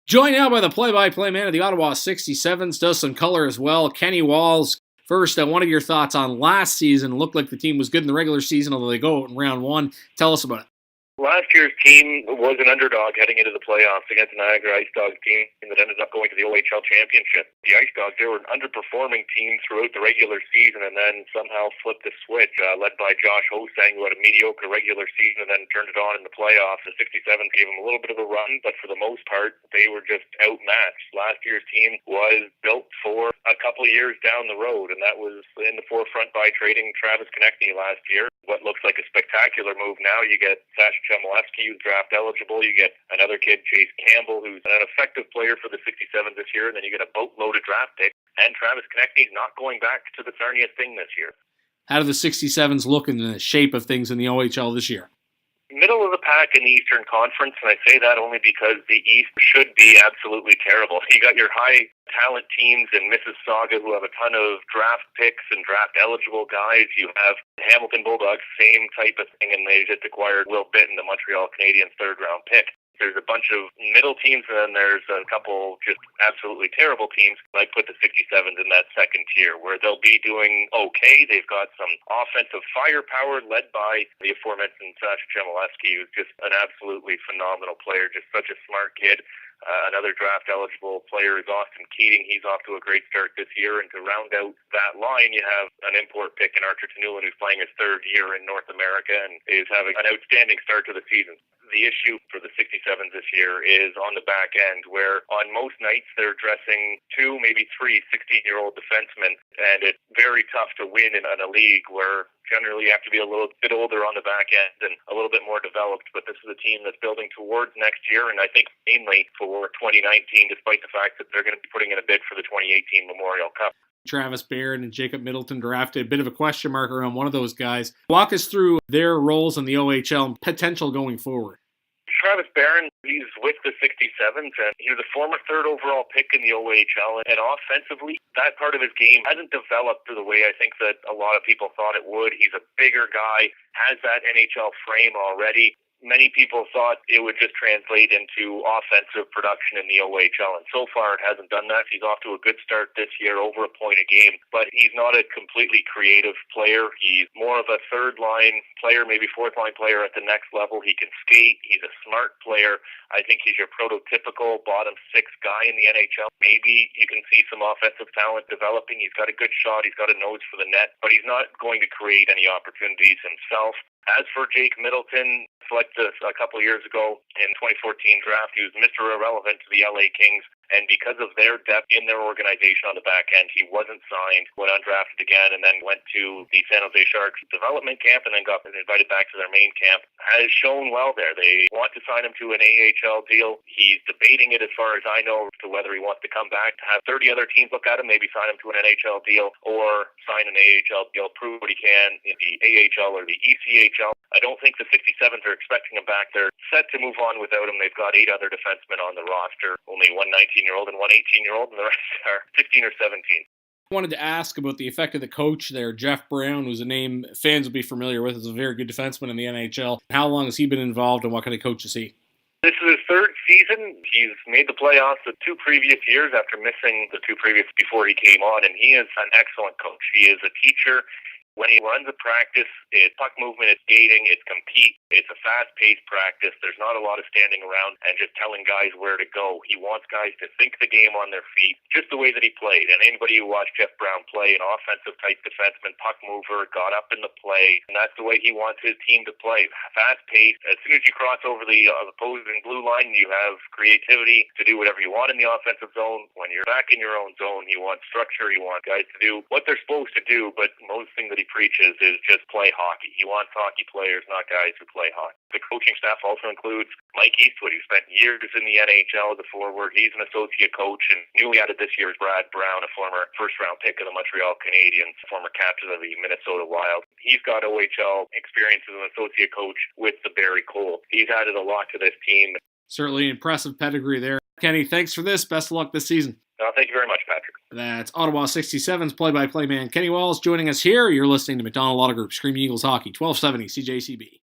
Joined now by the play-by-play man of the Ottawa 67s, does some color as well, Kenny Walls. First, one of your thoughts on last season. It looked like the team was good in the regular season, although they go out in round one. Tell us about it. Last year's team was an underdog heading into the playoffs against the Niagara Ice Dogs team that ended up going to the OHL championship. The Ice Dogs, they were an underperforming team throughout the regular season and then somehow flipped the switch, led by Josh Hosang, who had a mediocre regular season and then turned it on in the playoffs. The 67s gave them a little bit of a run, but for the most part, they were just outmatched. Last year's team was built for a couple of years down the road, and that was in the forefront by trading Travis Konechny last year. What looks like a spectacular move now, you get Sasha Chmelevski, who's draft eligible. You get another kid, Chase Campbell, who's an effective player for the 67s this year. And then you get a boatload of draft picks. And Travis Konechny's not going back to the Sarnia Sting this year. How do the 67s look in the shape of things in the OHL this year? Middle of the pack in the Eastern Conference, and I say that only because the East should be absolutely terrible. You got your high talent teams in Mississauga who have a ton of draft picks and draft eligible guys. You have the Hamilton Bulldogs, same type of thing, and they just acquired Will Bitton, the Montreal Canadiens third-round pick. There's a bunch of middle teams, and then there's a couple just absolutely terrible teams. I put the 67s in that second tier, where they'll be doing okay. They've got some offensive firepower led by the aforementioned Sasha Chmelevski, who's just an absolutely phenomenal player, just such a smart kid. Another draft-eligible player is Austin Keating. He's off to a great start this year. And to round out that line, you have an import pick in Archer Tanulin, who's playing his third year in North America and is having an outstanding start to the season. The issue for the 67s this year is on the back end, where on most nights they're dressing 2, maybe 3 16-year-old defensemen, and it's very tough to win in a league where generally you have to be a little bit older on the back end and a little bit more developed. But this is a team that's building towards next year, and I think mainly for 2019, despite the fact that they're going to be putting in a bid for the 2018 Memorial Cup. Travis Barron and Jacob Middleton drafted. A bit of a question mark around one of those guys. Walk us through their roles in the OHL and potential going forward. Travis Barron, he's with the 67s, and he was a former third overall pick in the OHL, and offensively, that part of his game hasn't developed to the way I think that a lot of people thought it would. He's a bigger guy, has that NHL frame already. Many people thought it would just translate into offensive production in the OHL, and so far it hasn't done that. He's off to a good start this year, over a point a game, but he's not a completely creative player. He's more of a third-line player, maybe fourth-line player at the next level. He can skate. He's a smart player. I think he's your prototypical bottom six guy in the NHL. Maybe you can see some offensive talent developing. He's got a good shot. He's got a nose for the net, but he's not going to create any opportunities himself. As for Jake Middleton, selected a couple of years ago in 2014 draft, he was Mr. Irrelevant to the LA Kings, and because of their depth in their organization on the back end, he wasn't signed, went undrafted again, and then went to the San Jose Sharks development camp and then got invited back to their main camp. Has shown well there. They want to sign him to an AHL deal. He's debating it, as far as I know, to whether he wants to come back, to have 30 other teams look at him, maybe sign him to an NHL deal, or sign an AHL deal, prove what he can in the AHL or the ECHL. I don't think the 67s are expecting him back. They're set to move on without him. They've got 8 other defensemen on the roster, only one 19-year-old and one 18-year-old, and the rest are 16 or 17. I wanted to ask about the effect of the coach there, Jeff Brown, who's a name fans will be familiar with as a very good defenseman in the NHL. How long has he been involved, and what kind of coach is he? This is his third season. He's made the playoffs the 2 previous years after missing the 2 previous before he came on, and he is an excellent coach. He is a teacher. When he runs a practice, it's puck movement, it's skating, it's compete, it's a fast-paced practice. There's not a lot of standing around and just telling guys where to go. He wants guys to think the game on their feet, just the way that he played. And anybody who watched Jeff Brown play, an offensive-type defenseman, puck mover, got up in the play, and that's the way he wants his team to play. Fast-paced. As soon as you cross over the opposing blue line, you have creativity to do whatever you want in the offensive zone. When you're back in your own zone, you want structure, you want guys to do what they're supposed to do, but most thing that he preaches is just play hockey. He wants hockey players, not guys who play hockey. The coaching staff also includes Mike Eastwood, who spent years in the NHL as a forward. He's an associate coach, and newly added this year is Brad Brown, a former first-round pick of the Montreal Canadiens, former captain of the Minnesota Wild. He's got OHL experience as an associate coach with the Barrie Cole. He's added a lot to this team. Certainly impressive pedigree there. Kenny, thanks for this. Best of luck this season. Thank you very much, Patrick. That's Ottawa 67s play-by-play man Kenny Walls joining us here. You're listening to McDonald Auto Group, Screaming Eagles Hockey, 1270 CJCB.